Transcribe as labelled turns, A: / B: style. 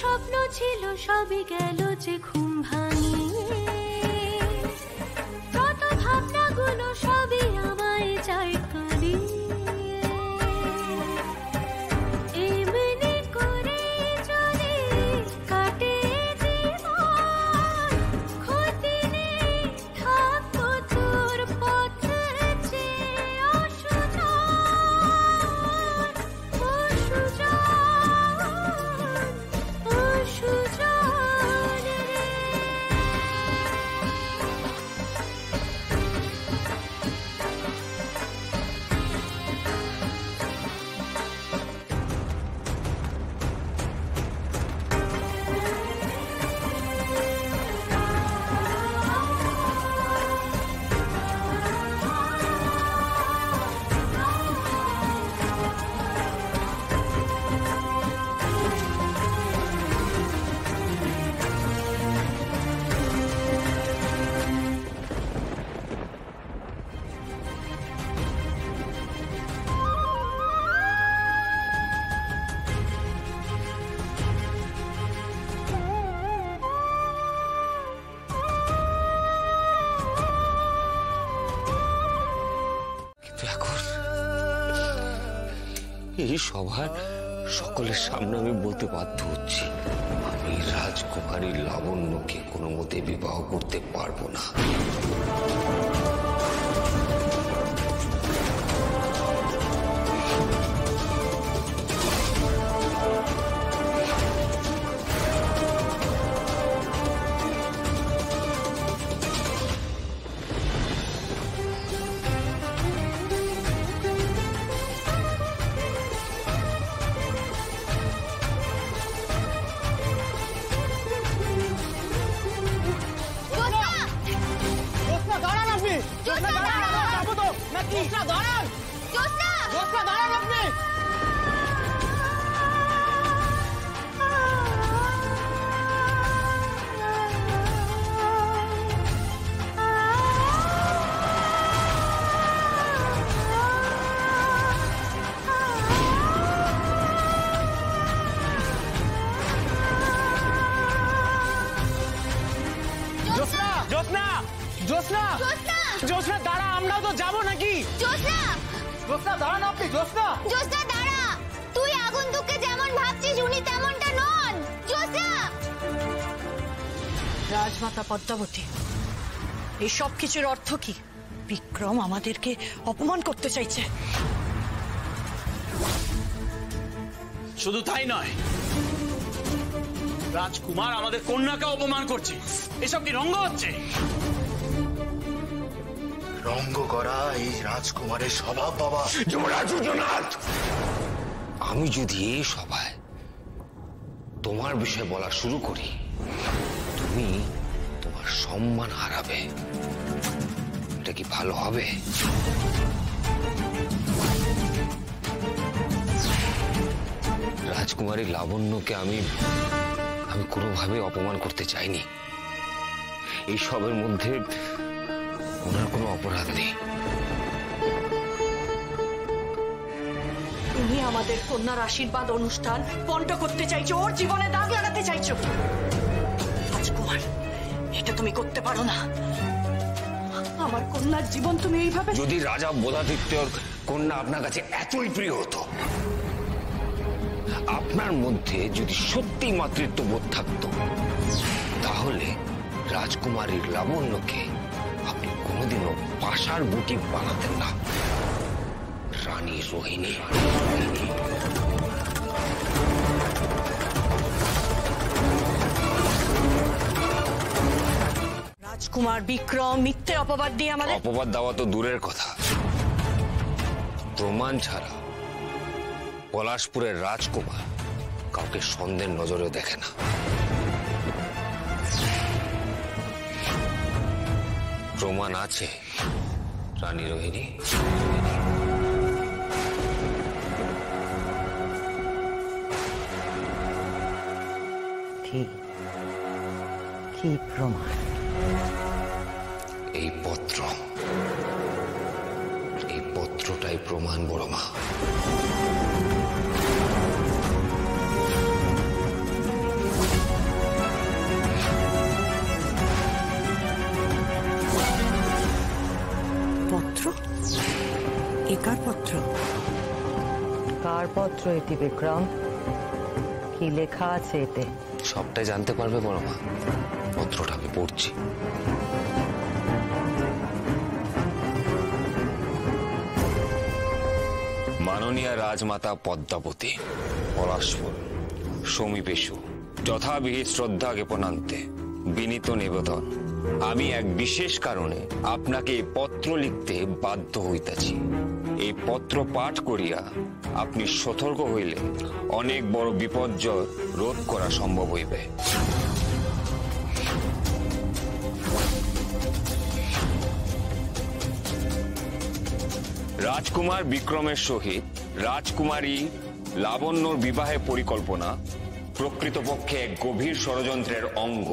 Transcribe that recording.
A: স্বপ্ন ছিল সবই গেল যে ঘুম ভাঙিয়ে, যত ভাবনাগুলো সবই আমায় চাই কাঁদিয়ে। এমনি করে যদি কাটে জীবন, ক্ষতি নেই থাকবো তোর পথে চেয়ে। অসুজন অসুজন রে।
B: এই সভার সকলের সামনে আমি বলতে বাধ্য হচ্ছি, আমি রাজকুমারী লাবণ্যকে কোনো মতে বিবাহ করতে পারবো না।
C: জোসনা দাঁড়া, আমরাও তো যাবো নাকি?
D: জোসনা
C: দাঁড়া না আপনি। জোসনা
D: দাঁড়া, তুই আগন্তুককে যেমন ভাবছিস উনি তেমনটা নন। জোসনা!
E: রাজমাতা পদ্মাবতী, এই সব কিছুর অর্থ কি? বিক্রম আমাদেরকে অপমান করতে চাইছে।
C: শুধু তাই নয়, রাজকুমার আমাদের কন্যাকে অপমান করছে। এসব কি রঙ্গ হচ্ছে?
F: রঙ্গ করা এই রাজকুমারের স্বভাব বাবা।
B: যুবরাজ উদয়নাথ, আমি যদি এই সভায় তোমার বিষয়ে বলা শুরু করি, তুমি তোমার সম্মান হারাবে। এটা কি ভালো হবে? রাজকুমারী লাবণ্যকে আমি কোনোভাবে অপমান করতে চাইনি। এই সবের মধ্যে ওনার কোনো অপরাধ নেই।
E: তুমি আমাদের কন্যার আশীর্বাদ অনুষ্ঠান পণ্ড করতে চাইছো, ওর জীবনে দাগ লাগাতে চাইছো। রাজকুমার, এটা তুমি করতে পারো না। আমার কন্যার জীবন তুমি এইভাবে...
B: যদি রাজা বোধাদিত্যর কন্যা আপনার কাছে এতই প্রিয় হতো, আপনার মধ্যে যদি সত্যি মাতৃত্ব বোধ থাকতো, তাহলে রাজকুমারীর লাবণ্যকে আপনি কোনোদিনও পাশার গুটি বানাতেন না। রানী রোহিণী,
E: রাজকুমার বিক্রম মিথ্যে অপবাদ দিয়ে আমাদের...
B: অপবাদ দেওয়া তো দূরের কথা, প্রমাণ ছাড়া পলাশপুরের রাজকুমার কাউকে সন্দেহের নজরেও দেখে না। প্রমাণ আছে রানী রোহিণী।
E: কি প্রমাণ?
B: এই পত্রটাই প্রমাণ বড় মা।
G: কার পত্র?
H: কার পত্র এটি বিক্রম? কি লেখা আছে এতে?
B: সবটাই জানতে পারবে বড় মা। পত্রটা আমি পড়ছি। মাননীয়া রাজমাতা পদ্মাবতী, পলাশপুর সমীপেশু যথাবিহিত শ্রদ্ধা জ্ঞাপনান্তে বিনীত নিবেদন, আমি এক বিশেষ কারণে আপনাকে এই পত্র লিখতে বাধ্য হইতাছি। এই পত্র পাঠ করিয়া আপনি সতর্ক হইলে অনেক বড় বিপর্যয় রোধ করা সম্ভব হইবে। রাজকুমার বিক্রমের সহিত রাজকুমারী লাবণ্যর বিবাহের পরিকল্পনা প্রকৃতপক্ষে এক গভীর ষড়যন্ত্রের অঙ্গ।